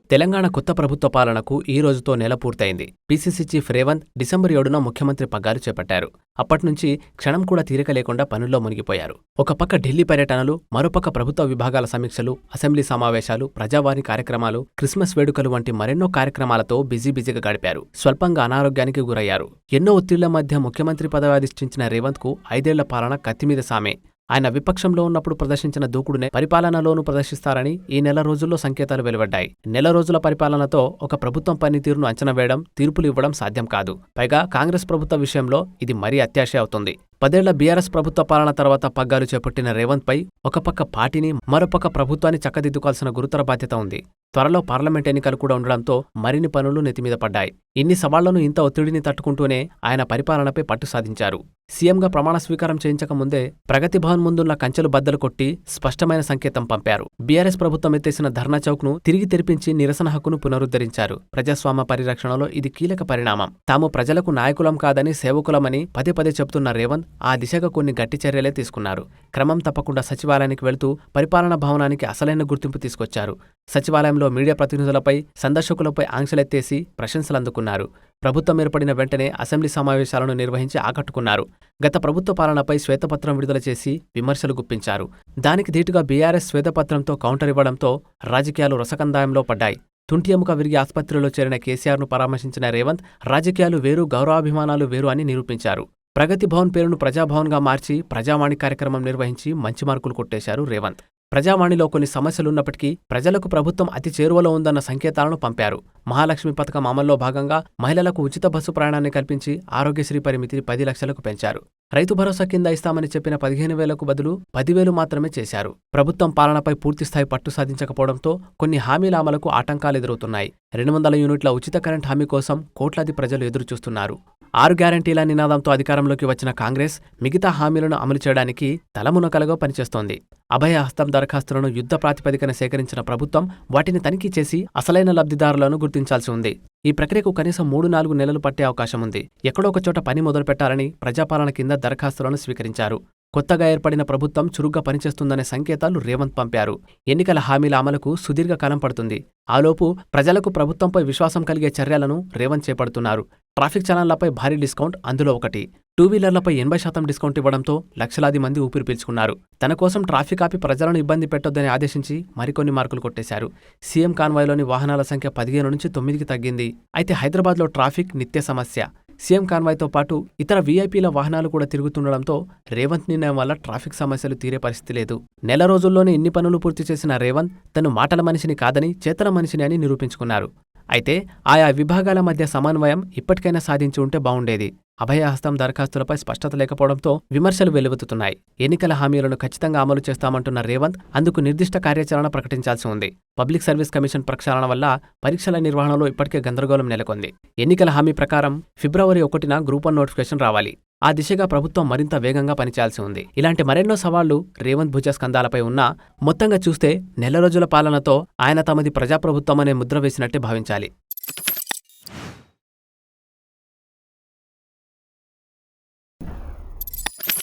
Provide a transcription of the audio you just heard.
తెలంగాణ కొత్త ప్రభుత్వ పాలనకు ఈ రోజుతో నెల పూర్తయింది. పీసీసీ చీఫ్ రేవంత్ డిసెంబర్ 7న ముఖ్యమంత్రి పగ్గాలు చేపట్టారు. అప్పట్నుంచి క్షణం కూడా తీరిక లేకుండా పనుల్లో మునిగిపోయారు. ఒక పక్క ఢిల్లీ పర్యటనలు, మరోపక్క ప్రభుత్వ విభాగాల సమీక్షలు, అసెంబ్లీ సమావేశాలు, ప్రజావాణి కార్యక్రమాలు, క్రిస్మస్ వేడుకలు వంటి మరెన్నో కార్యక్రమాలతో బిజీగా గడిపారు. స్వల్పంగా అనారోగ్యానికి గురయ్యారు. ఎన్నో ఒత్తిళ్ల మధ్య ముఖ్యమంత్రి పదవి అధిష్ఠించిన రేవంత్కు 5 ఏళ్ల పాలన కత్తిమీద సామే. ఆయన విపక్షంలో ఉన్నప్పుడు ప్రదర్శించిన దూకుడునే పరిపాలనలోనూ ప్రదర్శిస్తారని ఈ నెల రోజుల్లో సంకేతాలు వెలువడ్డాయి. నెల రోజుల పరిపాలనతో ఒక ప్రభుత్వం పనితీరును అంచనా వేయడం, తీర్పులు ఇవ్వడం సాధ్యం కాదు. పైగా కాంగ్రెస్ ప్రభుత్వ విషయంలో ఇది మరీ అత్యాశ అవుతుంది. 10 ఏళ్ల బీఆర్ఎస్ ప్రభుత్వ పాలన తర్వాత పగ్గాలు చేపట్టిన రేవంత్ పై ఒక పక్క పార్టీని, మరోపక్క ప్రభుత్వాన్ని చక్కదిద్దుకోవాల్సిన గురుతర బాధ్యత ఉంది. త్వరలో పార్లమెంట్ ఎన్నికలు కూడా ఉండడంతో మరిన్ని పనులు నెత్తిమీద పడ్డాయి. ఇన్ని సవాళ్లను, ఇంత ఒత్తిడిని తట్టుకుంటూనే ఆయన పరిపాలనపై పట్టు సాధించారు. సీఎంగా ప్రమాణ స్వీకారం చేయించక ముందే ప్రగతి భవన్ ముందున్న కంచెలు బద్దలు కొట్టి స్పష్టమైన సంకేతం పంపారు. బీఆర్ఎస్ ప్రభుత్వం ఎత్తేసిన ధర్నా చౌక్ను తిరిగి తెరిపించి నిరసన హక్కును పునరుద్ధరించారు. ప్రజాస్వామ్య పరిరక్షణలో ఇది కీలక పరిణామం. తాము ప్రజలకు నాయకులం కాదని సేవకులమని పదే చెబుతున్న రేవంత్ ఆ దిశగా కొన్ని గట్టి చర్యలే తీసుకున్నారు. క్రమం తప్పకుండా సచివాలయానికి వెళుతూ పరిపాలనా భవనానికి అసలైన గుర్తింపు తీసుకొచ్చారు. సచివాలయంలో మీడియా ప్రతినిధులపై, సందర్శకులపై ఆంక్షలెత్తేసి ప్రశంసలందుకున్నారు. ప్రభుత్వం ఏర్పడిన వెంటనే అసెంబ్లీ సమావేశాలను నిర్వహించి ఆకట్టుకున్నారు. గత ప్రభుత్వ పాలనపై శ్వేతపత్రం విడుదల చేసి విమర్శలు గుప్పించారు. దానికి ధీటుగా బీఆర్ఎస్ శ్వేతపత్రంతో కౌంటర్ ఇవ్వడంతో రాజకీయాలు రసకందాయంలో పడ్డాయి. తుంటి ఎముక విరిగి ఆసుపత్రిలో చేరిన కేసీఆర్ను పరామర్శించిన రేవంత్ రాజకీయాలు వేరు, గౌరవాభిమానాలు వేరు అని నిరూపించారు. ప్రగతి భవన్ పేరును ప్రజాభవన్గా మార్చి ప్రజావాణి కార్యక్రమం నిర్వహించి మంచి మార్కులు కొట్టేశారు రేవంత్. ప్రజావాణిలో కొన్ని సమస్యలున్నప్పటికీ ప్రజలకు ప్రభుత్వం అతి చేరువలో ఉందన్న సంకేతాలను పంపారు. మహాలక్ష్మి పథకం అమల్లో భాగంగా మహిళలకు ఉచిత బస్సు ప్రయాణాన్ని కల్పించి ఆరోగ్యశ్రీ పరిమితిని 10 లక్షలకు పెంచారు. రైతు భరోసా కింద ఇస్తామని చెప్పిన 15,000కు బదులు 10,000 మాత్రమే చేశారు. ప్రభుత్వం పాలనపై పూర్తిస్థాయి పట్టు సాధించకపోవడంతో కొన్ని హామీల అమలుకు ఆటంకాలు ఎదురవుతున్నాయి. 200 యూనిట్ల ఉచిత కరెంట్ హామీ కోసం కోట్లాది ప్రజలు ఎదురుచూస్తున్నారు. 6 గ్యారంటీల నినాదంతో అధికారంలోకి వచ్చిన కాంగ్రెస్ మిగతా హామీలను అమలు చేయడానికి తలమునకలుగా పనిచేస్తోంది. అభయ హస్తం దరఖాస్తులను యుద్ధ ప్రాతిపదికన సేకరించిన ప్రభుత్వం వాటిని తనిఖీ చేసి అసలైన లబ్ధిదారులను గుర్తించాల్సి ఉంది. ఈ ప్రక్రియకు కనీసం 3-4 నెలలు పట్టే అవకాశం ఉంది. ఎక్కడో ఒక చోట పని మొదలుపెట్టాలని ప్రజాపాలన కింద దరఖాస్తులను స్వీకరించారు. కొత్తగా ఏర్పడిన ప్రభుత్వం చురుగ్గా పనిచేస్తుందనే సంకేతాలు రేవంత్ పంపారు. ఎన్నికల హామీల అమలుకు సుదీర్ఘ కాలం పడుతుంది. ఆలోపు ప్రజలకు ప్రభుత్వంపై విశ్వాసం కలిగే చర్యలను రేవంత్ చేపడుతున్నారు. ట్రాఫిక్ చలన్లపై భారీ డిస్కౌంట్ అందులో ఒకటి. 2 వీలర్లపై 80% డిస్కౌంట్ ఇవ్వడంతో లక్షలాది మంది ఊపిరి పీల్చుకున్నారు. తన కోసం ట్రాఫిక్ ఆపి ప్రజలను ఇబ్బంది పెట్టొద్దని ఆదేశించి మరికొన్ని మార్కులు కొట్టేశారు. సీఎం కాన్వాయ్లోని వాహనాల సంఖ్య 15 నుంచి 9కి తగ్గింది. అయితే హైదరాబాద్లో ట్రాఫిక్ నిత్య సమస్య. సీఎం కాన్వాయ్తో పాటు ఇతర వీఐపీల వాహనాలు కూడా తిరుగుతుండడంతో రేవంత్ నిర్ణయం వల్ల ట్రాఫిక్ సమస్యలు తీరే పరిస్థితి లేదు. నెల రోజుల్లోనే ఇన్ని పనులు పూర్తి చేసిన రేవంత్ తను మాటల మనిషిని కాదని చేతల మనిషిని అని నిరూపించుకున్నారు. అయితే ఆయా విభాగాల మధ్య సమన్వయం ఇప్పటికైనా సాధించి ఉంటే బావుండేది. అభయహస్తం దరఖాస్తులపై స్పష్టత లేకపోవడంతో విమర్శలు వెలువెత్తుతున్నాయి. ఎన్నికల హామీలను ఖచ్చితంగా అమలు చేస్తామంటున్న రేవంత్ అందుకు నిర్దిష్ట కార్యాచరణ ప్రకటించాల్సి ఉంది. పబ్లిక్ సర్వీస్ కమిషన్ ప్రక్షాళన వల్ల పరీక్షల నిర్వహణలో ఇప్పటికే గందరగోళం నెలకొంది. ఎన్నికల హామీ ప్రకారం ఫిబ్రవరి 1న గ్రూప్ 1 నోటిఫికేషన్ రావాలి. ఆ దిశగా ప్రభుత్వం మరింత వేగంగా పనిచేయాల్సి ఉంది. ఇలాంటి మరెన్నో సవాళ్లు రేవంత్ భుజస్కంధాలపై ఉన్నా మొత్తంగా చూస్తే నెల రోజుల పాలనతో ఆయన తమది ప్రజాప్రభుత్వం అనే ముద్ర వేసినట్టే భావించాలి.